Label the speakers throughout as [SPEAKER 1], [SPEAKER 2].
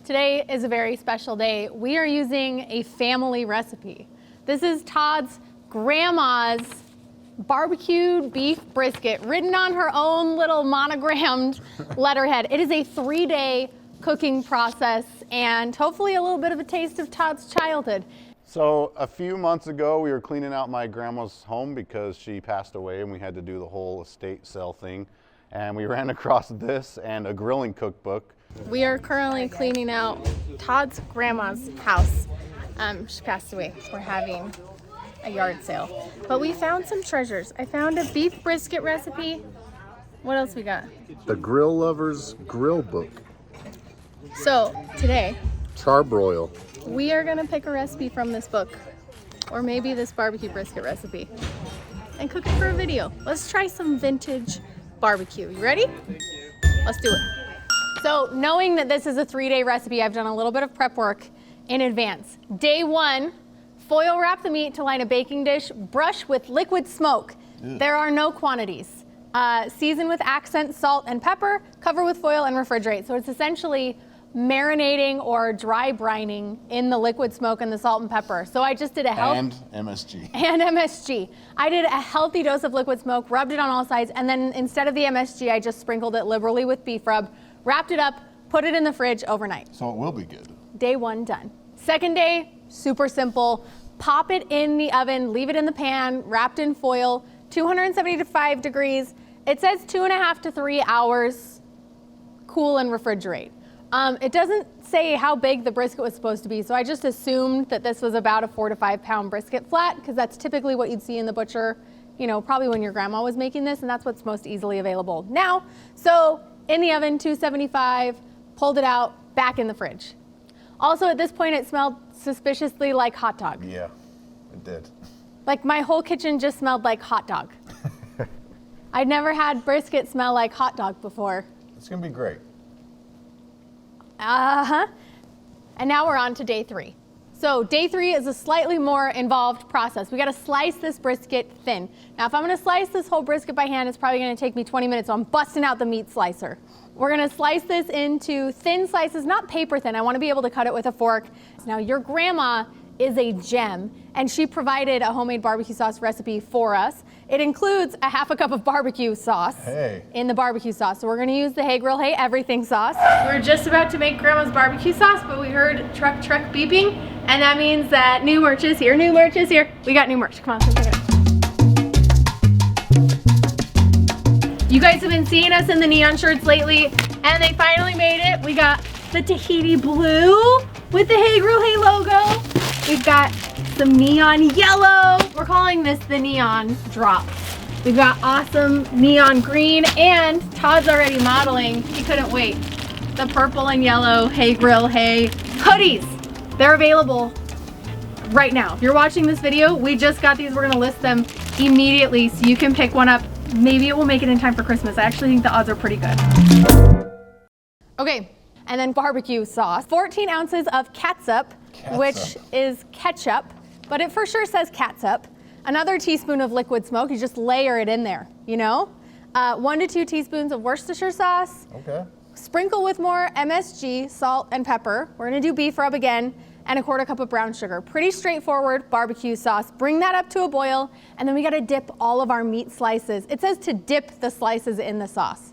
[SPEAKER 1] Today is a very special day. We are using a family recipe. This is Todd's grandma's barbecued beef brisket, written on her own little monogrammed letterhead. It is a 3-day cooking process and hopefully a little bit of a taste of Todd's childhood.
[SPEAKER 2] So a few months ago, we were cleaning out my grandma's home because she passed away and we had to do the whole estate sale thing. And we ran across this and a grilling cookbook.
[SPEAKER 1] We are currently cleaning out Todd's grandma's house. She passed away. We're having a yard sale. But we found some treasures. I found a beef brisket recipe. What else we got?
[SPEAKER 2] The Grill Lover's Grill Book.
[SPEAKER 1] So today,
[SPEAKER 2] Charbroil.
[SPEAKER 1] we are gonna pick a recipe from this book, or maybe this barbecue brisket recipe, and cook it for a video. Let's try some vintage barbecue. You ready? Let's do it. So knowing that this is a 3-day recipe, I've done a little bit of prep work in advance. Day 1, foil wrap the meat to line a baking dish, brush with liquid smoke. There are no quantities. Season with accent salt and pepper, cover with foil and refrigerate. So it's essentially marinating or dry brining in the liquid smoke and the salt and pepper. So I just did a
[SPEAKER 2] And MSG.
[SPEAKER 1] And MSG. I did a healthy dose of liquid smoke, rubbed it on all sides, and then instead of the MSG, I just sprinkled it liberally with beef rub, wrapped it up, put it in the fridge overnight.
[SPEAKER 2] So it will be good.
[SPEAKER 1] Day 1 done. Second day, super simple. Pop it in the oven, leave it in the pan, wrapped in foil, 275 degrees. It says 2.5 to 3 hours, cool and refrigerate. It doesn't say how big the brisket was supposed to be, so I just assumed that this was about a 4 to 5 pound brisket flat, because that's typically what you'd see in the butcher, you know, probably when your grandma was making this, and that's what's most easily available now. So in the oven, 275, pulled it out, back in the fridge. Also at this point, it smelled suspiciously like hot dog.
[SPEAKER 2] Yeah, it did.
[SPEAKER 1] Like my whole kitchen just smelled like hot dog. I'd never had brisket smell like hot dog before.
[SPEAKER 2] It's gonna be great.
[SPEAKER 1] Uh-huh. And now we're on to day 3. So day 3 is a slightly more involved process. We gotta slice this brisket thin. Now, if I'm gonna slice this whole brisket by hand, it's probably gonna take me 20 minutes, so I'm busting out the meat slicer. We're gonna slice this into thin slices, not paper thin. I wanna be able to cut it with a fork. Now, your grandma is a gem, and she provided a homemade barbecue sauce recipe for us. It includes a half a cup of barbecue sauce in the barbecue sauce. So we're gonna use the Hey Grill Hey Everything sauce. We were just about to make grandma's barbecue sauce, but we heard truck beeping, and that means that new merch is here. New merch is here. We got new merch. Come on, come check it out. You guys have been seeing us in the neon shirts lately, and they finally made it. We got the Tahiti blue with the Hey Grill Hey logo. We've got some neon yellow. We're calling this the neon drop. We've got awesome neon green, and Todd's already modeling. He couldn't wait. The purple and yellow Hey Grill Hey hoodies. They're available right now. If you're watching this video, we just got these. We're gonna list them immediately so you can pick one up. Maybe it will make it in time for Christmas. I actually think the odds are pretty good. Okay, and then barbecue sauce. 14 ounces of catsup, which is ketchup, but it for sure says catsup. Another teaspoon of liquid smoke. You just layer it in there, you know? 1 to 2 teaspoons of Worcestershire sauce.
[SPEAKER 2] Okay.
[SPEAKER 1] Sprinkle with more MSG, salt and pepper. We're gonna do beef rub again, and 1/4 cup of brown sugar. Pretty straightforward barbecue sauce. Bring that up to a boil, and then we gotta dip all of our meat slices. It says to dip the slices in the sauce.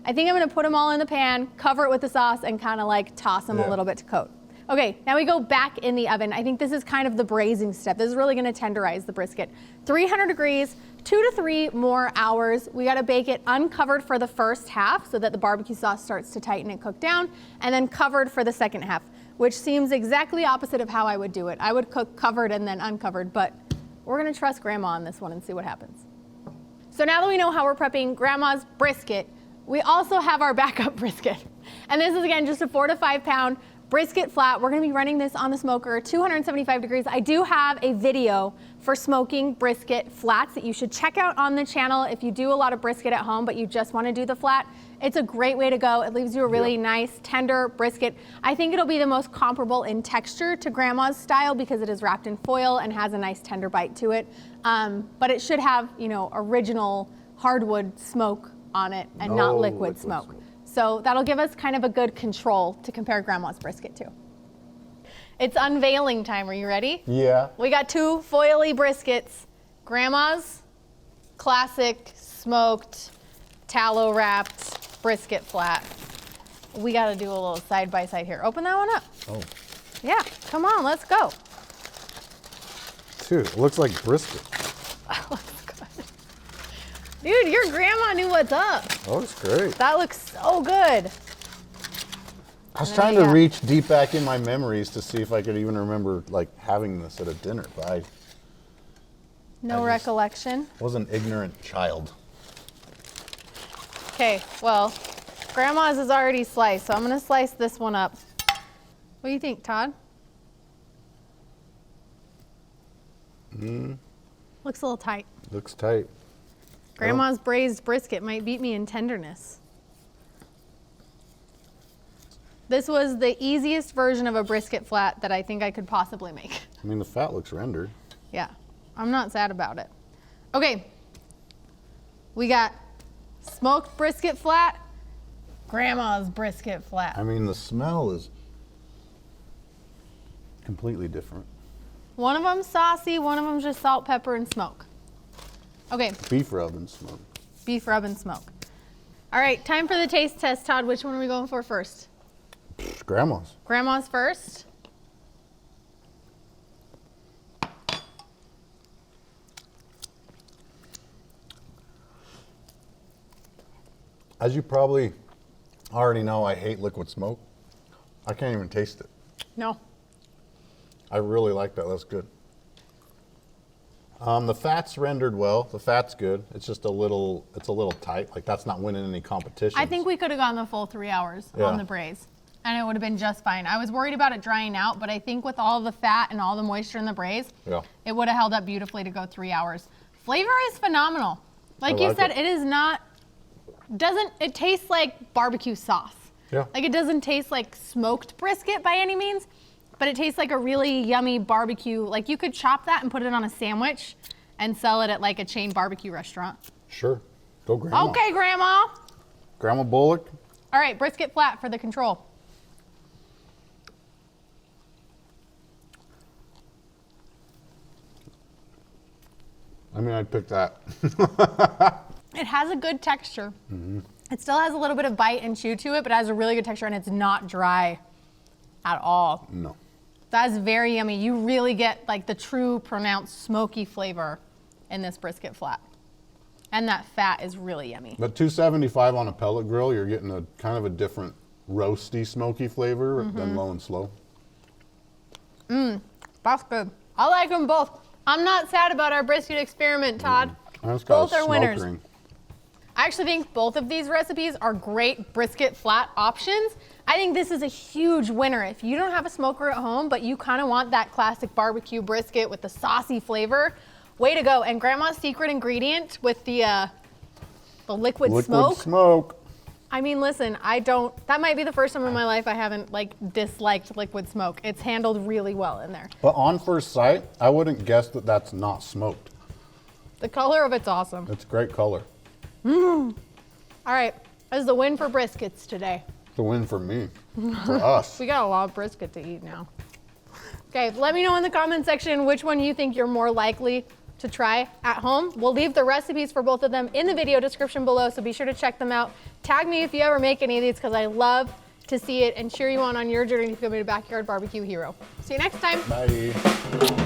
[SPEAKER 1] I think I'm gonna put them all in the pan, cover it with the sauce, and kind of like toss them a little bit to coat. Okay, now we go back in the oven. I think this is kind of the braising step. This is really gonna tenderize the brisket. 300 degrees, 2 to 3 more hours. We gotta bake it uncovered for the first half so that the barbecue sauce starts to tighten and cook down, and then covered for the second half, which seems exactly opposite of how I would do it. I would cook covered and then uncovered, but we're gonna trust Grandma on this one and see what happens. So now that we know how we're prepping Grandma's brisket, we also have our backup brisket. And this is again just a 4 to 5 pound brisket flat. We're gonna be running this on the smoker, 275 degrees. I do have a video for smoking brisket flats that you should check out on the channel if you do a lot of brisket at home, but you just wanna do the flat. It's a great way to go. It leaves you a really nice, tender brisket. I think it'll be the most comparable in texture to Grandma's style because it is wrapped in foil and has a nice tender bite to it. But it should have, you know, original hardwood smoke on it and not liquid smoke. So that'll give us kind of a good control to compare Grandma's brisket to. It's unveiling time. Are you ready?
[SPEAKER 2] Yeah.
[SPEAKER 1] We got 2 foily briskets. Grandma's classic smoked, tallow wrapped brisket flat. We got to do a little side by side here. Open that one up.
[SPEAKER 2] Oh.
[SPEAKER 1] Yeah, come on, let's go.
[SPEAKER 2] Dude, it looks like brisket.
[SPEAKER 1] Dude, your grandma knew what's up.
[SPEAKER 2] Oh, it's great.
[SPEAKER 1] That looks so good.
[SPEAKER 2] I was trying to reach deep back in my memories to see if I could even remember like having this at a dinner, but I
[SPEAKER 1] No recollection.
[SPEAKER 2] was an ignorant child.
[SPEAKER 1] Okay, well, Grandma's is already sliced, so I'm gonna slice this one up. What do you think, Todd? Looks a little tight.
[SPEAKER 2] Looks tight.
[SPEAKER 1] Grandma's braised brisket might beat me in tenderness. This was the easiest version of a brisket flat that I think I could possibly make.
[SPEAKER 2] I mean, the fat looks rendered.
[SPEAKER 1] Yeah, I'm not sad about it. Okay, we got smoked brisket flat, Grandma's brisket flat.
[SPEAKER 2] I mean, the smell is completely different.
[SPEAKER 1] One of them's saucy, one of them's just salt, pepper, and smoke. Okay,
[SPEAKER 2] Beef rub and smoke.
[SPEAKER 1] beef rub and smoke. All right, time for the taste test, Todd. Which one are we going for first?
[SPEAKER 2] Grandma's.
[SPEAKER 1] Grandma's first.
[SPEAKER 2] As you probably already know, I hate liquid smoke. I can't even taste it.
[SPEAKER 1] No.
[SPEAKER 2] I really like that. That's good. The fat's rendered well. The fat's good. It's just a little tight. Like that's not winning any competition.
[SPEAKER 1] I think we could have gone the full 3 hours on the braise, and it would have been just fine. I was worried about it drying out, but I think with all the fat and all the moisture in the braise, it would have held up beautifully to go 3 hours. Flavor is phenomenal. Like you said, it is not, it tastes like barbecue sauce.
[SPEAKER 2] Yeah.
[SPEAKER 1] Like it doesn't taste like smoked brisket by any means, but it tastes like a really yummy barbecue. Like you could chop that and put it on a sandwich and sell it at like a chain barbecue restaurant.
[SPEAKER 2] Sure. Go Grandma.
[SPEAKER 1] Okay, Grandma.
[SPEAKER 2] Grandma Bullock.
[SPEAKER 1] All right, brisket flat for the control.
[SPEAKER 2] I mean, I'd pick that.
[SPEAKER 1] It has a good texture. It still has a little bit of bite and chew to it, but it has a really good texture and it's not dry at all.
[SPEAKER 2] No.
[SPEAKER 1] That's very yummy. You really get like the true pronounced smoky flavor in this brisket flat. And that fat is really yummy.
[SPEAKER 2] But $2.75 on a pellet grill, you're getting a kind of a different roasty, smoky flavor than low and slow.
[SPEAKER 1] That's good. I like them both. I'm not sad about our brisket experiment, Todd. Both are winners.
[SPEAKER 2] Ring.
[SPEAKER 1] I actually think both of these recipes are great brisket flat options. I think this is a huge winner. If you don't have a smoker at home, but you kind of want that classic barbecue brisket with the saucy flavor, way to go. And Grandma's secret ingredient with the liquid smoke. I mean, listen, that might be the first time in my life I haven't like disliked liquid smoke. It's handled really well in there.
[SPEAKER 2] But on first sight, I wouldn't guess that that's not smoked.
[SPEAKER 1] The color of it's awesome.
[SPEAKER 2] It's great color.
[SPEAKER 1] All right, this is the win for briskets today.
[SPEAKER 2] It's a win for me, for us.
[SPEAKER 1] We got a lot of brisket to eat now. Okay, let me know in the comment section which one you think you're more likely to try at home. We'll leave the recipes for both of them in the video description below, so be sure to check them out. Tag me if you ever make any of these because I love to see it and cheer you on your journey to becoming a backyard barbecue hero. See you next time.
[SPEAKER 2] Bye.